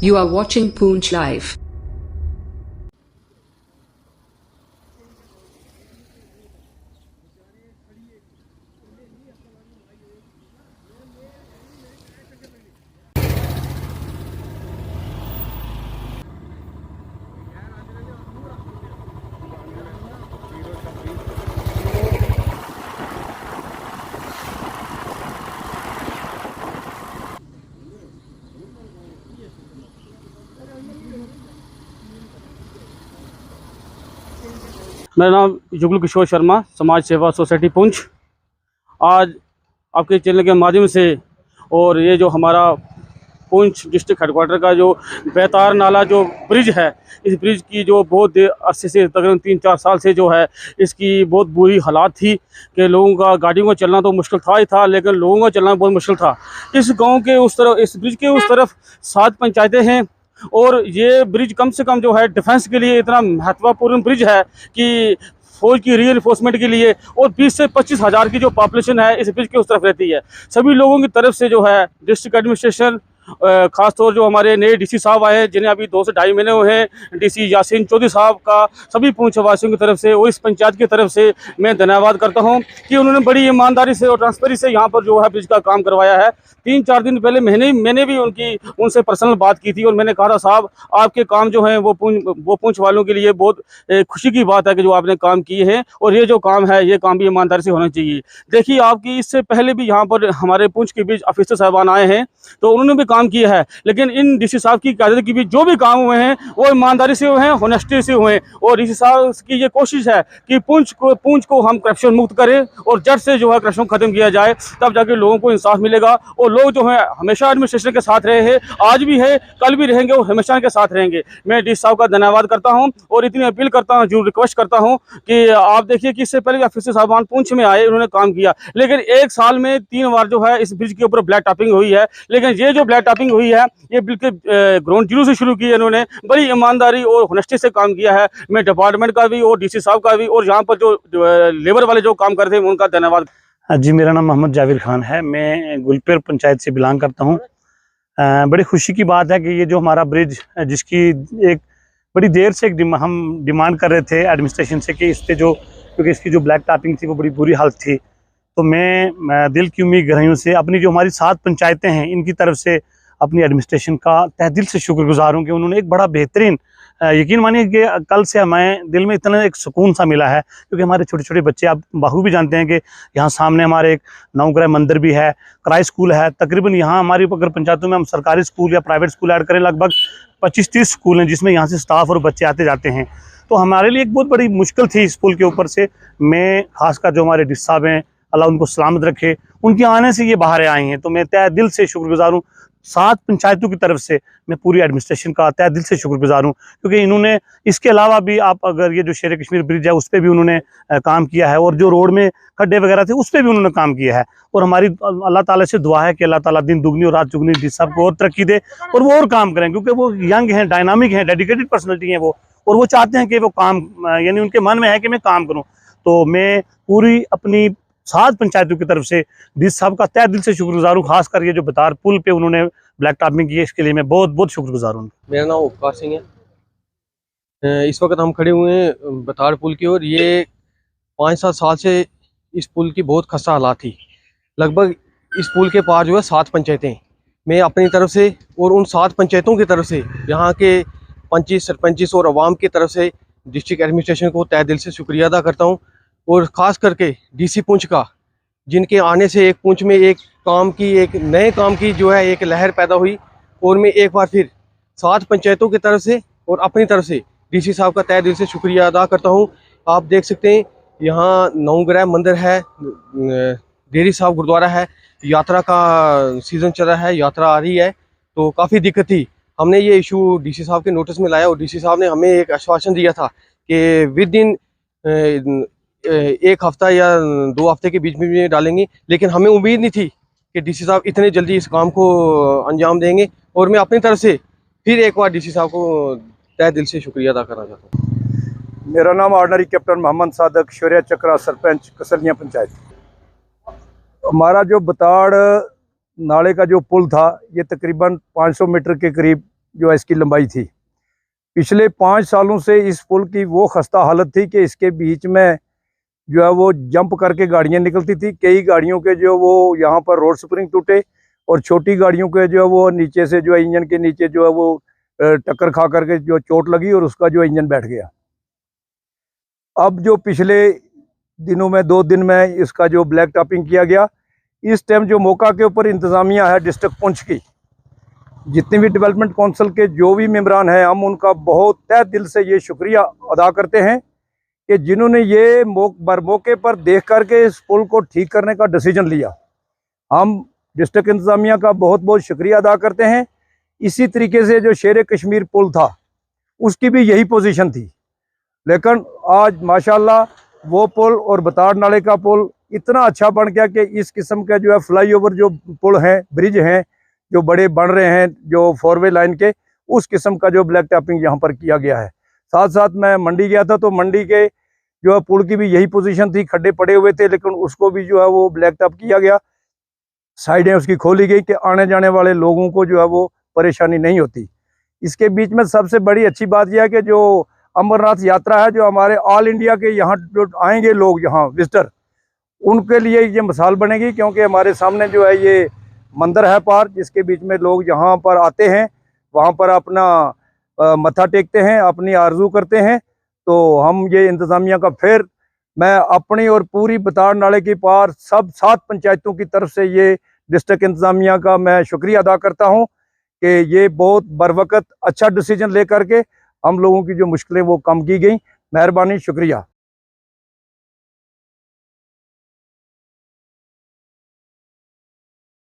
You are watching Poonch Live. मेरा नाम जुगल किशोर शर्मा, समाज सेवा सोसाइटी पुंछ। आज आपके चैनल के माध्यम से और ये जो हमारा पुंछ डिस्ट्रिक्ट हेडक्वार्टर का जो बेतार नाला जो ब्रिज है, इस ब्रिज की जो बहुत अरसे से तकरीबन 3-4 साल से जो है इसकी बहुत बुरी हालात थी कि लोगों का गाड़ियों का चलना तो मुश्किल था ही था, लेकिन लोगों का चलना बहुत मुश्किल था। इस गांव के उस तरफ, इस ब्रिज के उस तरफ 7 पंचायतें हैं और ये ब्रिज कम से कम जो है डिफेंस के लिए इतना महत्वपूर्ण ब्रिज है कि फौज की रीइंफोर्समेंट के लिए, और 20 से 25 हज़ार की जो पॉपुलेशन है इस ब्रिज के उस तरफ रहती है। सभी लोगों की तरफ से जो है डिस्ट्रिक्ट एडमिनिस्ट्रेशन, खासतौर जो हमारे नए डीसी साहब आए हैं जिन्हें अभी 2 से ढाई महीने हुए हैं, डीसी यासीन चौधरी साहब का सभी पुंछ वासियों की तरफ से और इस पंचायत की तरफ से मैं धन्यवाद करता हूं कि उन्होंने बड़ी ईमानदारी से और ट्रांसपेरेंसी से यहाँ पर जो है ब्रिज का काम करवाया है। 3-4 दिन पहले मैंने भी उनसे पर्सनल बात की थी और मैंने कहा था साहब आपके काम जो हैं वो पुंछ वालों के लिए बहुत खुशी की बात है कि जो आपने काम किए हैं, और ये जो काम है ये काम भी ईमानदारी से होना चाहिए। देखिए आपकी इससे पहले भी यहाँ पर हमारे पुंछ के बीच ऑफिसर साहबान आए हैं तो उन्होंने भी काम किया है, लेकिन इन डीसी साहब की क़यादत की भी जो भी काम हुए हैं वो ईमानदारी से हुए हैं, होनेस्टी से हुए हैं। और डीसी साहब की ये कोशिश है कि पुंछ को हम करप्शन मुक्त करें और जड़ से जो है करप्शन खत्म किया जाए, तब जाके लोगों को इंसाफ मिलेगा। और लोग जो हैं हमेशा एडमिनिस्ट्रेशन के साथ रहे हैं, आज भी है, कल भी रहेंगे और हमेशा के साथ रहेंगे। मैं डीसी साहब का धन्यवाद करता हूँ और इतनी अपील करता हूँ, जो रिक्वेस्ट करता हूँ कि आप देखिए कि इससे पहले ऑफिसर साहबान पुंछ में आए, उन्होंने काम किया, लेकिन 1 साल में 3 बार जो है इस ब्रिज के ऊपर ब्लैक टॉपिंग हुई है। लेकिन ये जो ब्लैक टॉपिंग हुई है ये बिल्कुल ग्राउंड जीरो से शुरू की है, इन्होंने बड़ी ईमानदारी और होनेस्टी से काम किया है। मैं डिपार्टमेंट का भी और डीसी साहब का भी और यहाँ पर जो लेबर वाले जो काम करते हैं उनका धन्यवाद। जी, मेरा नाम मोहम्मद जावेद खान है, मैं गुलपेर पंचायत से बिलोंग करता हूँ। बड़ी खुशी की बात है कि ये जो हमारा ब्रिज जिसकी एक बड़ी देर से हम डिमांड कर रहे थे एडमिनिस्ट्रेशन से कि इस पर जो, क्योंकि इसकी जो ब्लैक टॉपिंग थी वो बड़ी बुरी हालत थी, तो मैं दिल की उम्मीद गहराइयों से अपनी जो हमारी 7 पंचायतें हैं इनकी तरफ से अपनी एडमिनिस्ट्रेशन का तहे दिल से शुक्रगुजार हूँ कि उन्होंने एक बड़ा बेहतरीन, यकीन मानिए कि कल से हमें दिल में इतना एक सुकून सा मिला है, क्योंकि हमारे छोटे छोटे बच्चे, आप बाहू भी जानते हैं कि यहाँ सामने हमारे एक नवग्रह मंदिर भी है, क्राई स्कूल है, तकरीबन यहाँ हमारी अगर पंचायतों में हम सरकारी स्कूल या प्राइवेट स्कूल ऐड करें लगभग 25-30 स्कूल हैं जिसमें यहाँ से स्टाफ और बच्चे आते जाते हैं। तो हमारे लिए एक बहुत बड़ी मुश्किल थी इस पुल के ऊपर से। मैं खासकर जो हमारे डिस साहब हैं, अल्लाह उनको सलामत रखे, उनके आने से ये बाहर आए हैं, तो मैं तहे दिल से शुक्रगुजार हूँ। 7 पंचायतों की तरफ से मैं पूरी एडमिनिस्ट्रेशन का तहे दिल से शुक्रगुजार हूँ, क्योंकि इन्होंने इसके अलावा भी, आप अगर ये जो शेर कश्मीर ब्रिज है उस पर भी उन्होंने काम किया है, और जो रोड में खड्डे वगैरह थे उस पर भी उन्होंने काम किया है। और हमारी अल्लाह ताला से दुआ है कि अल्लाह ताला दिन दुगनी और रात चुगनी डी साहब को और तरक्की दे और वो और काम करें, क्योंकि वो यंग हैं, डायनामिक हैं, डेडिकेटेड पर्सनैलिटी हैं वो, और वो चाहते हैं कि वो काम, यानी उनके मन में है कि मैं काम करूँ। तो मैं पूरी अपनी 7 पंचायतों की तरफ से डी साहब का तहे दिल से शुक्रगुजार हूँ। खासकर ये जो बेतार पुल पे उन्होंने ब्लैक टॉपिंग की है, इसके लिए मैं बहुत बहुत शुक्रगुजार हूँ। मेरा नाम उपकार सिंह है। इस वक्त हम खड़े हुए हैं बेतार पुल की ओर। ये 5-7 साल से इस पुल की बहुत खस्ता हालात थी। लगभग इस पुल के पार जो है 7 पंचायतें। मैं अपनी तरफ से और उन 7 पंचायतों की तरफ से, यहाँ के पंची सरपंचिस और अवाम की तरफ से डिस्ट्रिक्ट एडमिनिस्ट्रेशन को तहे दिल से शुक्रिया अदा करता हूँ, और ख़ास करके डीसी पुंछ का, जिनके आने से एक पुंछ में एक नए काम की जो है एक लहर पैदा हुई। और मैं एक बार फिर 7 पंचायतों की तरफ से और अपनी तरफ से डीसी साहब का तहे दिल से शुक्रिया अदा करता हूँ। आप देख सकते हैं यहाँ नवग्रह मंदिर है, डेरी साहब गुरुद्वारा है, यात्रा का सीज़न चल रहा है, यात्रा आ रही है, तो काफ़ी दिक्कत थी। हमने ये इशू डीसी साहब के नोटिस में लाया और डीसी साहब ने हमें एक आश्वासन दिया था कि विद इन 1 हफ्ता या 2 हफ्ते के बीच में डालेंगे, लेकिन हमें उम्मीद नहीं थी कि डीसी साहब इतने जल्दी इस काम को अंजाम देंगे। और मैं अपनी तरफ से फिर एक बार डीसी साहब को तहे दिल से शुक्रिया अदा करना चाहता हूँ। मेरा नाम ऑर्डनरी कैप्टन मोहम्मद सादक, शौर्या चक्रा, सरपंच कसलियाँ पंचायत। हमारा जो बताड़ नाले का जो पुल था ये तकरीबन 500 मीटर के करीब जो है इसकी लंबाई थी। पिछले 5 सालों से इस पुल की वो खस्ता हालत थी कि इसके बीच में जो है वो जंप करके गाड़ियां निकलती थी। कई गाड़ियों के जो वो यहाँ पर रोड स्प्रिंग टूटे और छोटी गाड़ियों के जो है वो नीचे से जो है इंजन के नीचे जो है वो टक्कर खा करके जो चोट लगी और उसका जो इंजन बैठ गया। अब जो पिछले दिनों में 2 दिन में इसका जो ब्लैक टॉपिंग किया गया, इस टाइम जो मौका के ऊपर इंतज़ामिया है डिस्ट्रिक्ट पुंछ की, जितने भी डेवलपमेंट काउंसिल के जो भी मेंबरान हैं, हम उनका बहुत तहे दिल से ये शुक्रिया अदा करते हैं कि जिन्होंने ये मौके पर देख करके इस पुल को ठीक करने का डिसीजन लिया। हम डिस्ट्रिक्ट इंतज़ामिया का बहुत बहुत शुक्रिया अदा करते हैं। इसी तरीके से जो शेर कश्मीर पुल था उसकी भी यही पोजीशन थी, लेकिन आज माशाल्लाह वो पुल और बताड़ नाले का पुल इतना अच्छा बन गया कि इस किस्म के जो है फ्लाईओवर जो पुल हैं, ब्रिज हैं जो बड़े बन रहे हैं, जो 4 वे लाइन के, उस किस्म का जो ब्लैक टॉपिंग यहाँ पर किया गया है। साथ साथ मैं मंडी गया था तो मंडी के जो है पुल की भी यही पोजीशन थी, खड्डे पड़े हुए थे, लेकिन उसको भी जो है वो ब्लैक टॉप किया गया, साइडें उसकी खोली गई कि आने जाने वाले लोगों को जो है वो परेशानी नहीं होती। इसके बीच में सबसे बड़ी अच्छी बात यह है कि जो अमरनाथ यात्रा है, जो हमारे ऑल इंडिया के यहाँ जो आएंगे लोग यहाँ विजिटर, उनके लिए ये मिसाल बनेगी, क्योंकि हमारे सामने जो है ये मंदिर है पार, जिसके बीच में लोग यहाँ पर आते हैं, वहाँ पर अपना मत्था टेकते हैं, अपनी आरजू करते हैं। तो हम ये इंतज़ामिया का फिर मैं अपनी और पूरी बताड़ नाले की पार सब 7 पंचायतों की तरफ से ये डिस्ट्रिक्ट इंतज़ामिया का मैं शुक्रिया अदा करता हूँ कि ये बहुत बरवकत अच्छा डिसीजन ले करके हम लोगों की जो मुश्किलें वो कम की गई। मेहरबानी, शुक्रिया।